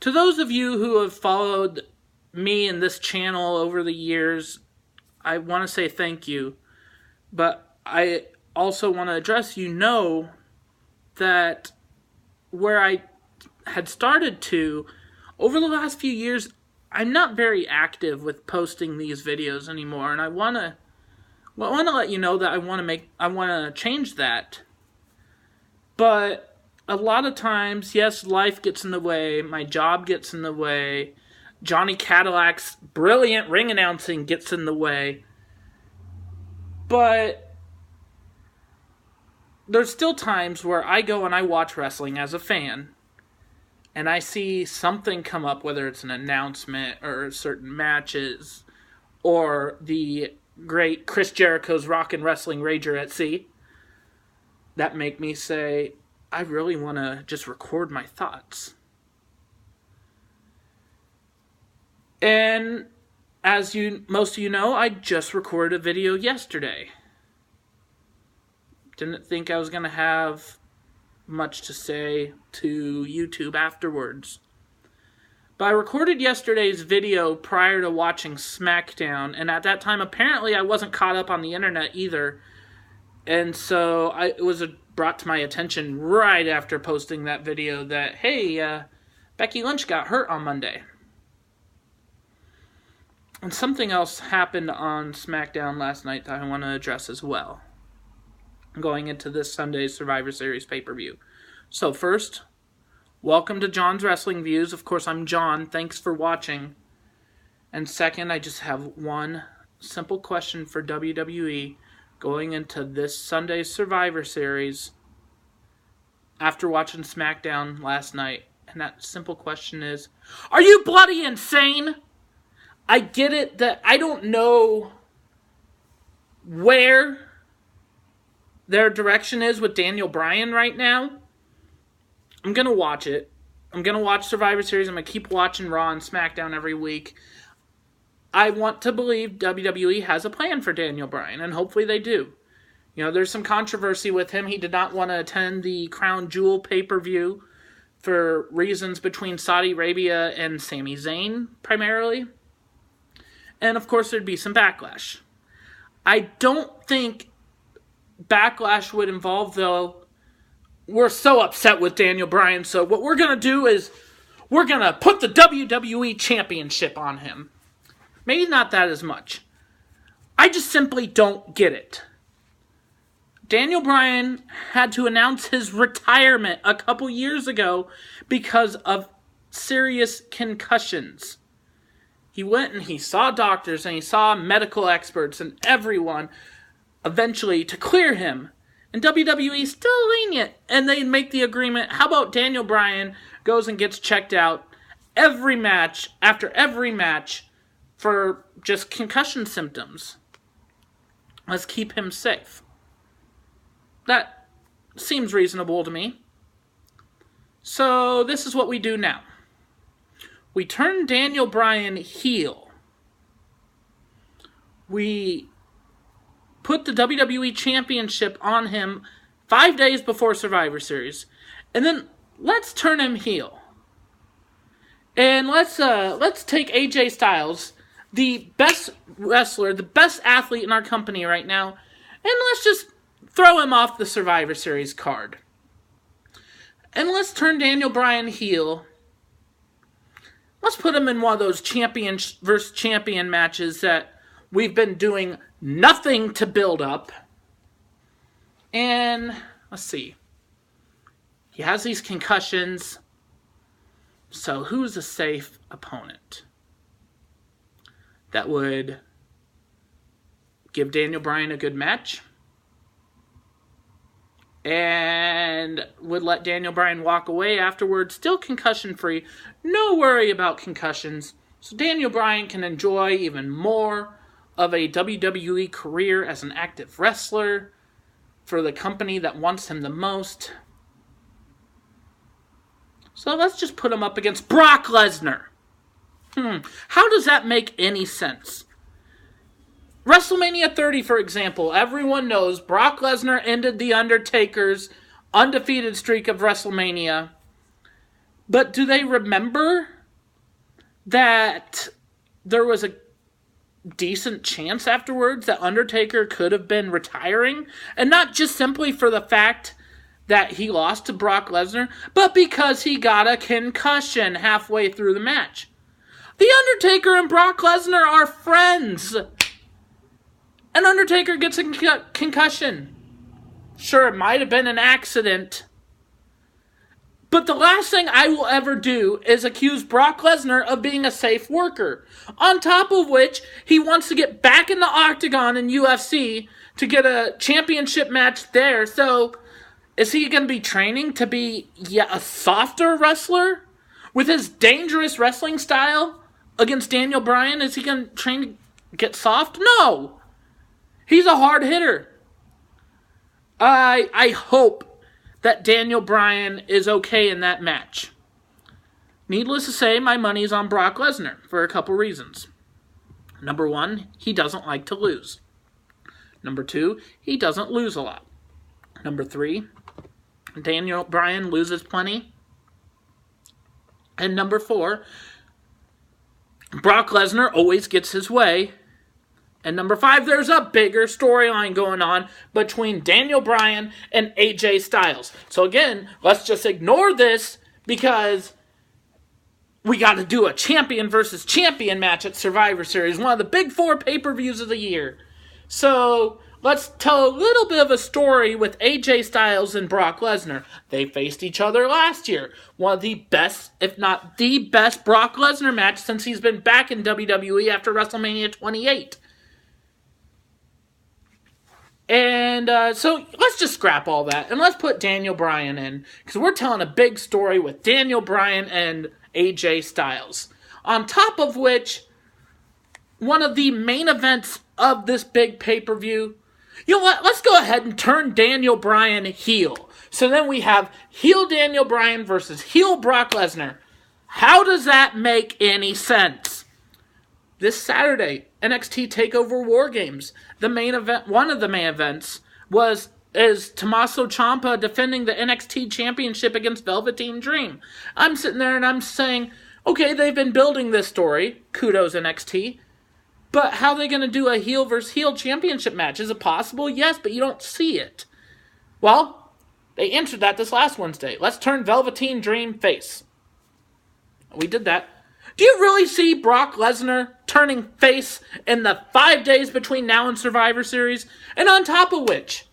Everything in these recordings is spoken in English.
To those of you who have followed me and this channel over the years, I want to say thank you. But I also want to address, that where I had started to, over the last few years, I'm not very active with posting these videos anymore, and I want to let you know that I want to change that. But a lot of times, yes, life gets in the way, my job gets in the way, Johnny Cadillac's brilliant ring announcing gets in the way. But there's still times where I go and I watch wrestling as a fan, and I see something come up, whether it's an announcement or certain matches, or the great Chris Jericho's Rockin' Wrestling Rager at Sea, that make me say, I really want to just record my thoughts. And as most of you know, I just recorded a video yesterday. Didn't think I was going to have much to say to YouTube afterwards. But I recorded yesterday's video prior to watching Smackdown, and at that time, apparently I wasn't caught up on the internet either. And so it was brought to my attention right after posting that video that, hey, Becky Lynch got hurt on Monday. And something else happened on Smackdown last night that I want to address as well, going into this Sunday's Survivor Series pay-per-view. So first, welcome to John's Wrestling Views. Of course, I'm John. Thanks for watching. And second, I just have one simple question for WWE going into this Sunday's Survivor Series after watching SmackDown last night. And that simple question is, are you bloody insane? I get it that I don't know where their direction is with Daniel Bryan right now. I'm going to watch it. I'm going to watch Survivor Series. I'm going to keep watching Raw and SmackDown every week. I want to believe WWE has a plan for Daniel Bryan, and hopefully they do. There's some controversy with him. He did not want to attend the Crown Jewel pay-per-view for reasons between Saudi Arabia and Sami Zayn, primarily. And, of course, there'd be some backlash. I don't think backlash would involve, though, we're so upset with Daniel Bryan, so what we're going to do is we're going to put the WWE Championship on him. Maybe not that as much. I just simply don't get it. Daniel Bryan had to announce his retirement a couple years ago because of serious concussions. He went and he saw doctors and he saw medical experts and everyone eventually to clear him. And WWE still lenient. And they make the agreement, how about Daniel Bryan goes and gets checked out every match after every match for just concussion symptoms. Let's keep him safe. That seems reasonable to me. So this is what we do now. We turn Daniel Bryan heel. We put the WWE Championship on him 5 days before Survivor Series. And then let's turn him heel. And let's take AJ Styles, the best wrestler, the best athlete in our company right now, and let's just throw him off the Survivor Series card. And let's turn Daniel Bryan heel. Let's put him in one of those champion versus champion matches that we've been doing nothing to build up. And let's see. He has these concussions. So who's a safe opponent that would give Daniel Bryan a good match and would let Daniel Bryan walk away afterwards, still concussion-free, no worry about concussions, so Daniel Bryan can enjoy even more of a WWE career as an active wrestler for the company that wants him the most. So let's just put him up against Brock Lesnar. How does that make any sense? WrestleMania 30, for example, everyone knows Brock Lesnar ended The Undertaker's undefeated streak of WrestleMania But do they remember that there was a decent chance afterwards that Undertaker could have been retiring? And not just simply for the fact that he lost to Brock Lesnar, but because he got a concussion halfway through the match. The Undertaker and Brock Lesnar are friends. And Undertaker gets a concussion. Sure, it might have been an accident. But the last thing I will ever do is accuse Brock Lesnar of being a safe worker. On top of which, he wants to get back in the octagon in UFC to get a championship match there. So, is he going to be training to be a softer wrestler? With his dangerous wrestling style against Daniel Bryan, is he going to train to get soft? No! He's a hard hitter. I hope that Daniel Bryan is okay in that match. Needless to say, my money's on Brock Lesnar for a couple reasons. Number one, he doesn't like to lose. Number two, he doesn't lose a lot. Number three, Daniel Bryan loses plenty. And number four, Brock Lesnar always gets his way. And number five, there's a bigger storyline going on between Daniel Bryan and AJ Styles. So again, let's just ignore this because we got to do a champion versus champion match at Survivor Series, one of the big four pay-per-views of the year. So let's tell a little bit of a story with AJ Styles and Brock Lesnar. They faced each other last year. One of the best, if not the best, Brock Lesnar match since he's been back in WWE after WrestleMania 28. And so let's just scrap all that and let's put Daniel Bryan in, because we're telling a big story with Daniel Bryan and AJ Styles. On top of which, one of the main events of this big pay-per-view, you know what, let's go ahead and turn Daniel Bryan heel. So then we have heel Daniel Bryan versus heel Brock Lesnar. How does that make any sense? This Saturday, NXT TakeOver War Games. The main event, one of the main events, is Tommaso Ciampa defending the NXT Championship against Velveteen Dream. I'm sitting there and I'm saying, okay, they've been building this story. Kudos NXT. But how are they going to do a heel versus heel championship match? Is it possible? Yes, but you don't see it. Well, they answered that this last Wednesday. Let's turn Velveteen Dream face. We did that. Do you really see Brock Lesnar turning face in the 5 days between now and Survivor Series? And on top of which,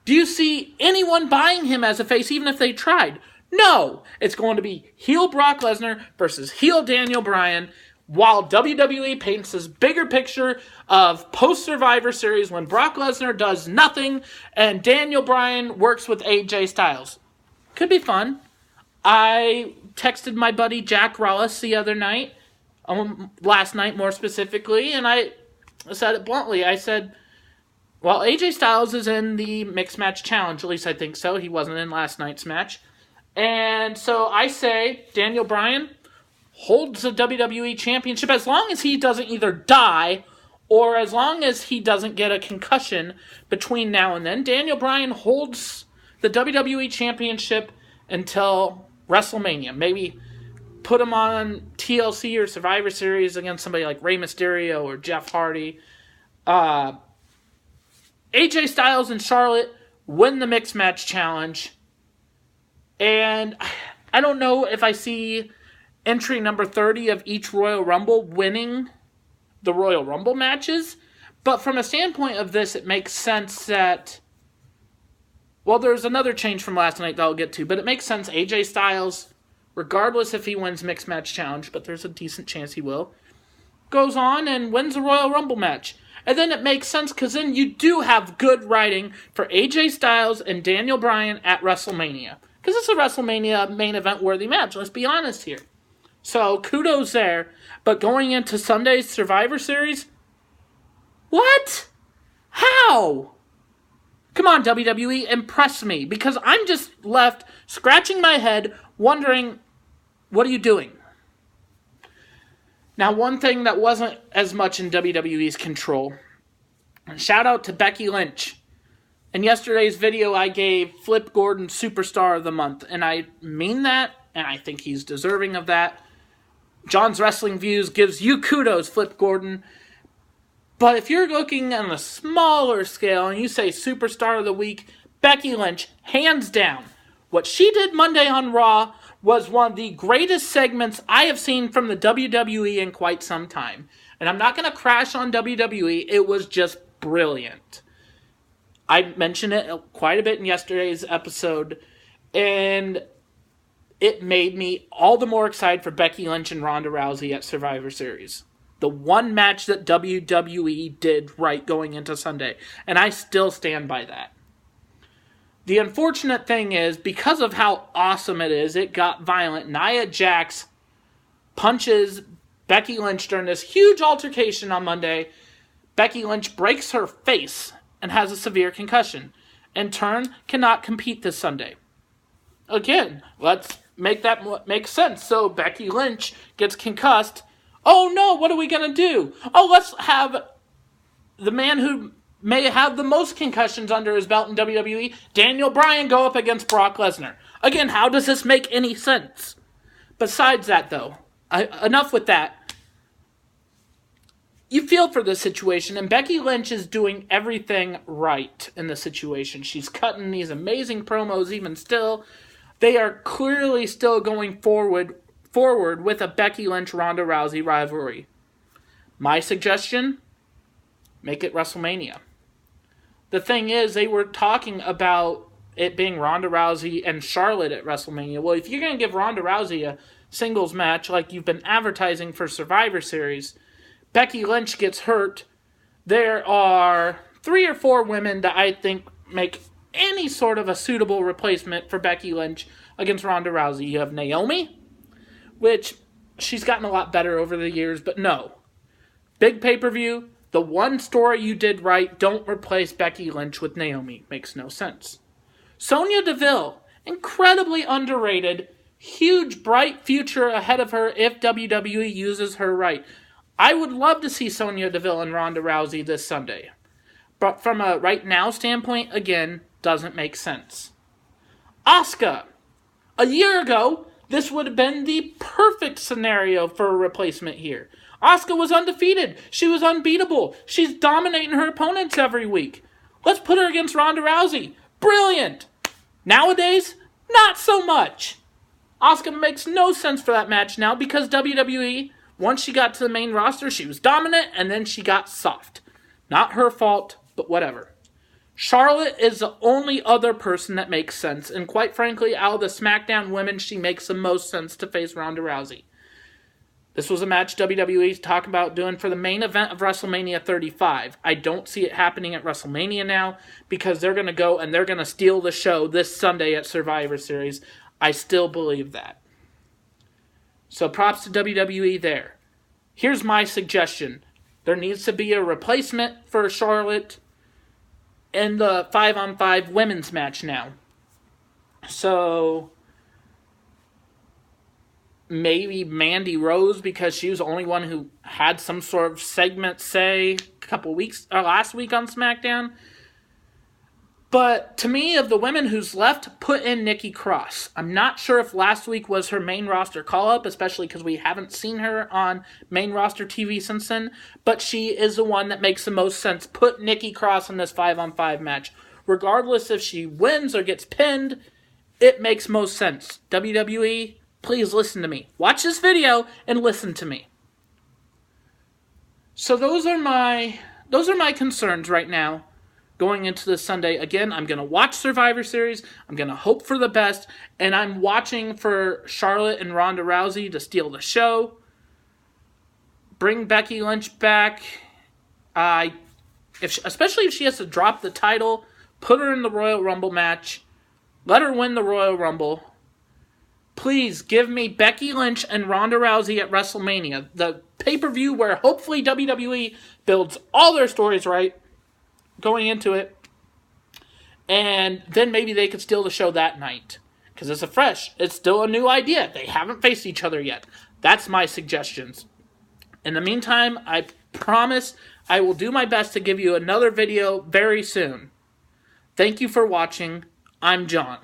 do you see anyone buying him as a face even if they tried? No! It's going to be heel Brock Lesnar versus heel Daniel Bryan, while WWE paints this bigger picture of post-Survivor Series when Brock Lesnar does nothing and Daniel Bryan works with AJ Styles. Could be fun. I texted my buddy Jack Rollis the other night, last night more specifically, and I said it bluntly. I said, well, AJ Styles is in the Mixed Match Challenge, at least I think so. He wasn't in last night's match. And so I say Daniel Bryan holds the WWE Championship as long as he doesn't either die or as long as he doesn't get a concussion between now and then. Daniel Bryan holds the WWE Championship until WrestleMania. Maybe put him on TLC or Survivor Series against somebody like Rey Mysterio or Jeff Hardy. AJ Styles and Charlotte win the Mixed Match Challenge. And I don't know if I see entry number 30 of each Royal Rumble winning the Royal Rumble matches. But from a standpoint of this, it makes sense that, well, there's another change from last night that I'll get to, but it makes sense AJ Styles, regardless if he wins Mixed Match Challenge, but there's a decent chance he will, goes on and wins the Royal Rumble match. And then it makes sense because then you do have good writing for AJ Styles and Daniel Bryan at WrestleMania. Because it's a WrestleMania main event worthy match, let's be honest here. So kudos there. But going into Sunday's Survivor Series, what? How? Come on, WWE, impress me. Because I'm just left scratching my head, wondering, what are you doing? Now, one thing that wasn't as much in WWE's control, shout out to Becky Lynch. In yesterday's video, I gave Flip Gordon Superstar of the Month, and I mean that and I think he's deserving of that. John's Wrestling Views gives you kudos, Flip Gordon. But if you're looking on a smaller scale and you say Superstar of the Week, Becky Lynch, hands down. What she did Monday on Raw was one of the greatest segments I have seen from the WWE in quite some time. And I'm not going to crash on WWE. It was just brilliant. I mentioned it quite a bit in yesterday's episode. And it made me all the more excited for Becky Lynch and Ronda Rousey at Survivor Series. The one match that WWE did right going into Sunday. And I still stand by that. The unfortunate thing is, because of how awesome it is, it got violent. Nia Jax punches Becky Lynch during this huge altercation on Monday. Becky Lynch breaks her face and has a severe concussion. In turn, cannot compete this Sunday. Again, let's make that make sense. So Becky Lynch gets concussed. Oh no, what are we going to do? Oh, let's have the man who may have the most concussions under his belt in WWE, Daniel Bryan, go up against Brock Lesnar. Again, how does this make any sense? Besides that, though, enough with that. You feel for the situation, and Becky Lynch is doing everything right in the situation. She's cutting these amazing promos even still. They are clearly still going forward with a Becky Lynch-Ronda Rousey rivalry. My suggestion, make it WrestleMania. The thing is, they were talking about it being Ronda Rousey and Charlotte at WrestleMania. Well, if you're going to give Ronda Rousey a singles match like you've been advertising for Survivor Series, Becky Lynch gets hurt. There are 3 or 4 women that I think make any sort of a suitable replacement for Becky Lynch against Ronda Rousey. You have Naomi, which she's gotten a lot better over the years, but no. Big pay-per-view. The one story you did right, don't replace Becky Lynch with Naomi. Makes no sense. Sonya Deville, incredibly underrated, huge, bright future ahead of her if WWE uses her right. I would love to see Sonya Deville and Ronda Rousey this Sunday. But from a right now standpoint, again, doesn't make sense. Asuka. A year ago, this would have been the perfect scenario for a replacement here. Asuka was undefeated. She was unbeatable. She's dominating her opponents every week. Let's put her against Ronda Rousey. Brilliant. Nowadays, not so much. Asuka makes no sense for that match now because WWE, once she got to the main roster, she was dominant and then she got soft. Not her fault, but whatever. Charlotte is the only other person that makes sense, and quite frankly, out of the Smackdown women, she makes the most sense to face Ronda Rousey. This was a match WWE's talking about doing for the main event of WrestleMania 35. I don't see it happening at WrestleMania now because they're going to go and they're going to steal the show this Sunday at Survivor Series. I still believe that. So props to WWE there. Here's my suggestion. There needs to be a replacement for Charlotte in the 5-on-5 women's match now. So maybe Mandy Rose, because she was the only one who had some sort of segment, say, last week on SmackDown. But to me, of the women who's left, put in Nikki Cross. I'm not sure if last week was her main roster call-up, especially because we haven't seen her on main roster TV since then. But she is the one that makes the most sense. Put Nikki Cross in this 5-on-5 match. Regardless if she wins or gets pinned, it makes most sense. WWE, please listen to me. Watch this video and listen to me. So those are my concerns right now. Going into this Sunday, again, I'm going to watch Survivor Series. I'm going to hope for the best. And I'm watching for Charlotte and Ronda Rousey to steal the show. Bring Becky Lynch back. Especially if she has to drop the title. Put her in the Royal Rumble match. Let her win the Royal Rumble. Please give me Becky Lynch and Ronda Rousey at WrestleMania. The pay-per-view where hopefully WWE builds all their stories right going into it, and then maybe they could steal the show that night, because it's still a new idea. They haven't faced each other yet. That's my suggestions. In the meantime, I promise I will do my best to give you another video very soon. Thank you for watching. I'm John.